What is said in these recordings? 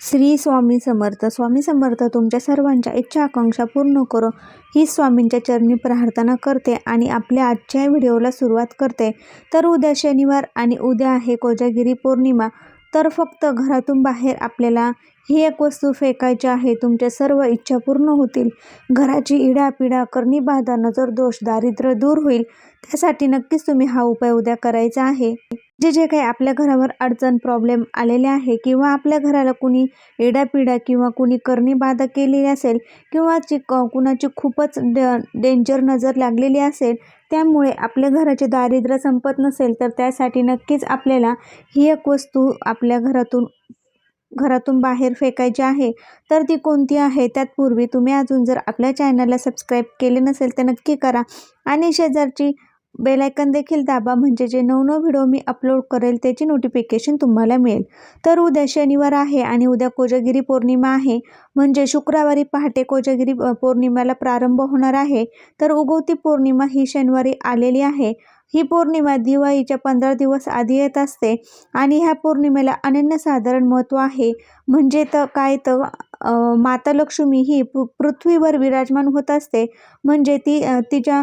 श्री स्वामी समर्थ. स्वामी समर्थ तुमच्या सर्वांच्या इच्छा आकांक्षा पूर्ण करो ही स्वामींच्या चरणी प्रार्थना करते आणि आपल्या आजच्या व्हिडिओला सुरुवात करते. तर उद्या शनिवार आणि उद्या आहे कोजागिरी पौर्णिमा. तर फक्त घरातून बाहेर आपल्याला ही एक वस्तू फेकायची आहे. तुमच्या सर्व इच्छा पूर्ण होतील. घराची इडापिडा, करणी बाधा, नजर दोष, दारिद्र्य दूर होईल. त्यासाठी नक्कीच तुम्ही हा उपाय उद्या करायचा आहे. जे काही आपल्या घरावर अडचण प्रॉब्लेम आलेले आहे किंवा आपल्या घराला कुणी इडापिडा किंवा कुणी करणी बाधा केलेली असेल किंवा कुणाची खूपच डेंजर नजर लागलेली असेल, त्यामुळे आपल्या घराचे दारिद्र्य संपत नसेल, तर त्यासाठी नक्कीच आपल्याला ही एक वस्तू आपल्या घरातून बाहेर फेकायची आहे. तर ती कोणती आहे त्यापूर्वी तुम्ही अजून जर आपल्या चॅनलला सबस्क्राईब केले नसेल तर नक्की करा आणि शेजारची बेल आयकॉन देखील दाबा, म्हणजे जे नवनवीन व्हिडिओ मी अपलोड करेल त्याची नोटिफिकेशन तुम्हाला मिळेल. तर उद्या शनिवार आहे आणि उद्या कोजागिरी पौर्णिमा आहे, म्हणजे शुक्रवारी पहाटे कोजागिरी पौर्णिमेला प्रारंभ होणार आहे. तर उगवती पौर्णिमा ही शनिवारी आलेली आहे. ही पौर्णिमा दिवाळीच्या 15 दिवस आधी येत असते आणि ह्या पौर्णिमेला अनन्यसाधारण महत्त्व आहे. म्हणजे तर माता लक्ष्मी ही पृथ्वीवर विराजमान होत असते. म्हणजे ती तिच्या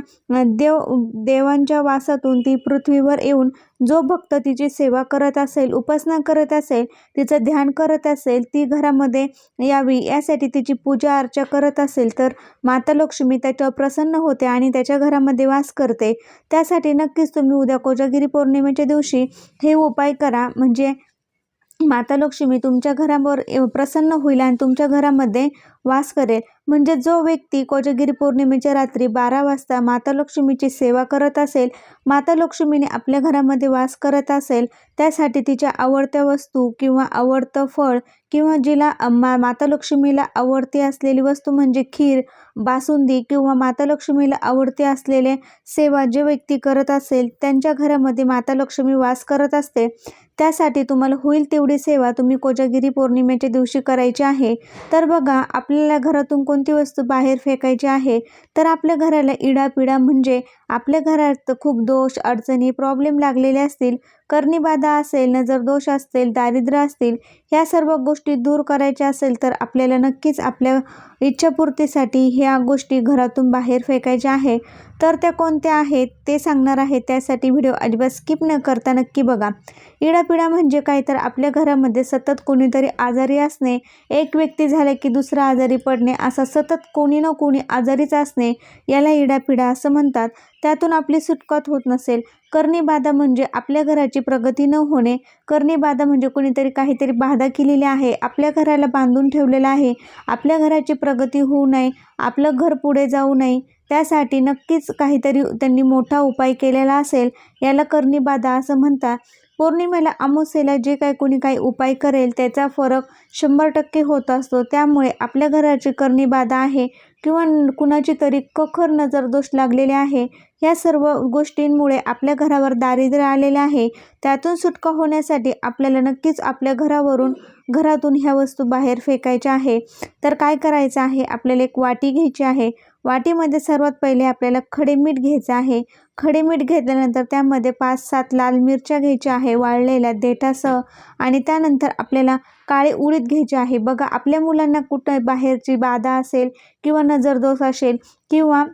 देवांच्या वासातून ती पृथ्वीवर येऊन जो भक्त तिची सेवा करत असेल, उपासना करत असेल, तिचं ध्यान करत असेल, ती घरामध्ये यावी यासाठी तिची पूजा अर्चा करत असेल, तर माता लक्ष्मी त्याच्यावर प्रसन्न होते आणि त्याच्या घरामध्ये वास करते. त्यासाठी नक्कीच तुम्ही उद्या कोजागिरी पौर्णिमेच्या दिवशी हे उपाय करा, म्हणजे माता लक्ष्मी तुमच्या घरावर प्रसन्न होईल आणि तुमच्या घरामध्ये वास करेल. म्हणजे जो व्यक्ती कोजागिरी पौर्णिमेच्या रात्री 12 वाजता माता लक्ष्मीची सेवा करत असेल, माता लक्ष्मीने आपल्या घरामध्ये वास करत असेल, त्यासाठी तिच्या आवडत्या वस्तू किंवा आवडतं फळ किंवा जिला माता लक्ष्मीला आवडती असलेली वस्तू म्हणजे खीर, बासुंदी किंवा माता लक्ष्मीला आवडते असलेले सेवा जे व्यक्ती करत असेल, त्यांच्या घरामध्ये माता लक्ष्मी वास करत असते. त्यासाठी तुम्हाला होईल तेवढी सेवा तुम्ही कोजागिरी पौर्णिमेच्या दिवशी करायची आहे. तर बघा, आपल्याला घरातून कोणती वस्तू बाहेर फेकायची आहे. तर आपल्या घराला इडापिडा, म्हणजे आपल्या घरात खूप दोष, अडचणी, प्रॉब्लेम लागलेले असतील, करणीबाधा असेल, नजर दोष असतील, दारिद्र्य असतील, ह्या सर्व गोष्टी दूर करायच्या असेल, तर आपल्याला नक्कीच आपल्या इच्छापूर्तीसाठी ह्या गोष्टी घरातून बाहेर फेकायच्या आहे. तर त्या कोणत्या आहेत ते सांगणार आहे. त्यासाठी व्हिडिओ अजिबात स्किप न करता नक्की बघा. इडापिडा म्हणजे काय, तर आपल्या घरामध्ये सतत कोणीतरी आजारी असणे, एक व्यक्ती झाले की दुसरा आजारी पडणे, असं सतत कोणी ना कोणी आजारीच असणे, याला इडापिडा असं म्हणतात. त्यातून आपली सुटका होत नसेल. करणीबाधा म्हणजे आपल्या घराची प्रगती न होणे. करणीबाधा म्हणजे कोणीतरी काहीतरी बाधा केलेली आहे, आपल्या घराला बांधून ठेवलेलं आहे, आपल्या घराची प्रगती होऊ नये, आपलं घर पुढे जाऊ नये, त्यासाठी नक्कीच काहीतरी त्यांनी मोठा उपाय केलेला असेल, याला करणीबाधा असं म्हणतात. पौर्णिमेला, अमावास्येला जे कोणी काही उपाय करेल त्याचा फरक 100% होत असतो. त्यामुळे आपल्या घराची करणीबाधा आहे किंवा कुणाची तरी कखर नजर दोष लागलेले आहे, ह्या सर्व गोष्टींमुळे आपल्या घरावर दारिद्र्य आलेले आहे. त्यातून सुटका होण्यासाठी आपल्याला नक्कीच आपल्या घरातून ह्या वस्तू बाहेर फेकायच्या आहे. तर काय करायचं आहे, आपल्याला एक वाटी घ्यायची आहे. वाटीमध्ये सर्वात पहिले आपल्याला खडे मीठ घ्यायचं आहे. खडे मीठ घेतल्यानंतर त्यामध्ये 5-7 लाल मिरच्या घ्यायच्या आहे वाळलेल्या देठासह, आणि त्यानंतर आपल्याला काळे उडीद घ्यायचे आहे. बघा, आपल्या मुलांना कुठं बाहेरची बाधा असेल किंवा नजरदोष असेल किंवा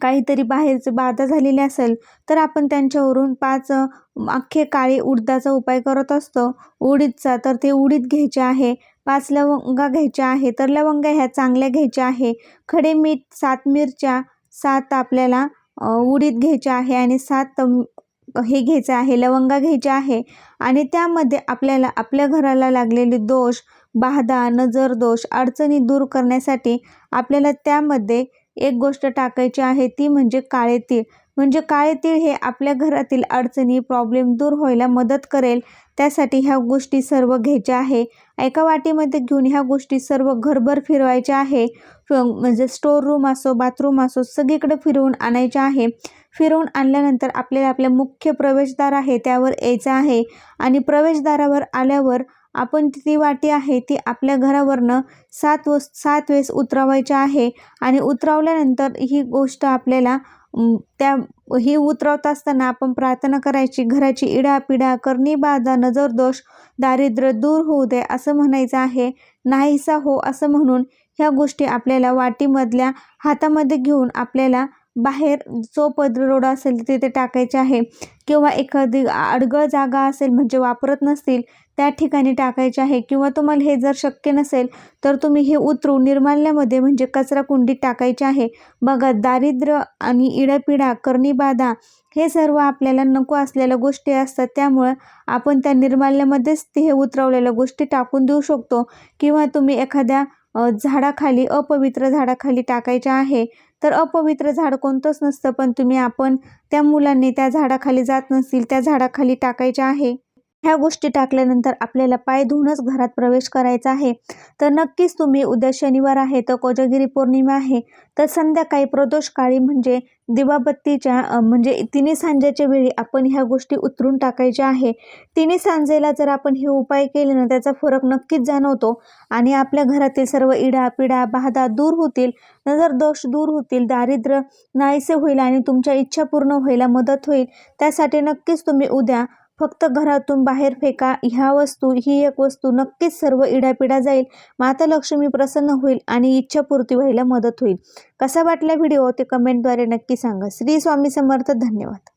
काहीतरी बाहेरची बाधा झालेली असेल, तर आपण त्यांच्यावरून 5 अख्खे काळे उडदाचा उपाय करत असतो उडीदचा. तर ते उडीद घ्यायचे आहे. 5 लवंगा घ्यायच्या आहे. तर लवंगा ह्या चांगल्या घ्यायच्या आहे. खडे मीठ, 7 मिरच्या, 7 आपल्याला उडीद घ्यायचे आहे आणि 7 हे घ्यायचं आहे, लवंगा घ्यायच्या आहे. आणि त्यामध्ये आपल्याला आपल्या घराला लागलेले दोष, बाधा, नजर दोष, अडचणी दूर करण्यासाठी आपल्याला त्यामध्ये एक गोष्ट टाकायची आहे, ती म्हणजे काळे तीळ. म्हणजे काळे तीळ हे आपल्या घरातील अडचणी, प्रॉब्लेम दूर व्हायला मदत करेल. त्यासाठी ह्या गोष्टी सर्व घ्यायच्या आहे. एका वाटीमध्ये घेऊन ह्या गोष्टी सर्व घरभर फिरवायच्या आहे. म्हणजे स्टोर रूम असो, बाथरूम असो, सगळीकडे फिरवून आणायच्या आहे. फिरवून आणल्यानंतर आपल्याला आपल्या मुख्य प्रवेशद्वार आहे त्यावर यायचं आहे आणि प्रवेशद्वारावर आल्यावर आपण ती वाटी आहे ती आपल्या घरावरनं 7 वेळेस उतरवायची आहे. आणि उतरवल्यानंतर ही गोष्ट आपल्याला ही उतरवत असताना आपण प्रार्थना करायची, घराची इडापिडा, करणी बाधा, नजर दोष, दारिद्र्य दूर होऊ दे असं म्हणायचं आहे. नाहीसा हो असं म्हणून ह्या गोष्टी आपल्याला वाटीमधल्या हातामध्ये घेऊन आपल्याला बाहेर जो पदरोडा असेल तिथे टाकायचे आहे किंवा एखादी अडगळ जागा असेल म्हणजे वापरत नसतील त्या ठिकाणी टाकायचे आहे किंवा तुम्हाला हे जर शक्य नसेल तर तुम्ही हे उतरून निर्माल्यामध्ये म्हणजे कचरा कुंडीत टाकायचे आहे. बघा, दारिद्र्य आणि इडापिडा, करणी बाधा हे सर्व आपल्याला नको असलेल्या गोष्टी असतात, त्यामुळं आपण त्या निर्माल्यामध्येच हे उतरवलेल्या गोष्टी टाकून देऊ शकतो किंवा तुम्ही एखाद्या झाडाखाली, अपवित्र झाडाखाली टाकायचे आहे. तर अपवित्र झाड कोणतंच नसतं, पण आपण त्या मुलांनी त्या झाडाखाली जात नसतील त्या झाडाखाली टाकायचे आहे. ह्या गोष्टी टाकल्यानंतर आपल्याला पाय धुवूनच घरात प्रवेश करायचा आहे. तर नक्कीच तुम्ही, उद्या शनिवार आहे तर कोजागिरी पौर्णिमा आहे, तर संध्याकाळी प्रदोषकाळी म्हणजे दिवाबत्तीच्या म्हणजे तिन्ही सांजेच्या वेळी आपण ह्या गोष्टी उतरून टाकायच्या आहे. तिन्ही सांजेला जर आपण हे उपाय केले ना त्याचा फरक नक्कीच जाणवतो आणि आपल्या घरातील सर्व इडापिडा, बाधा दूर होतील, नजर दोष दूर होतील, दारिद्र्य नाहीसे होईल आणि तुमच्या इच्छा पूर्ण व्हायला मदत होईल. त्यासाठी नक्कीच तुम्ही उद्या फक्त घरातून बाहेर फेका ह्या वस्तू, ही एक वस्तू, नक्कीच सर्व इडापिडा जाईल, माता लक्ष्मी प्रसन्न होईल आणि इच्छापूर्ती व्हायला मदत होईल. कसा वाटला व्हिडिओ ते कमेंटद्वारे नक्की सांगा. श्री स्वामी समर्थ. धन्यवाद.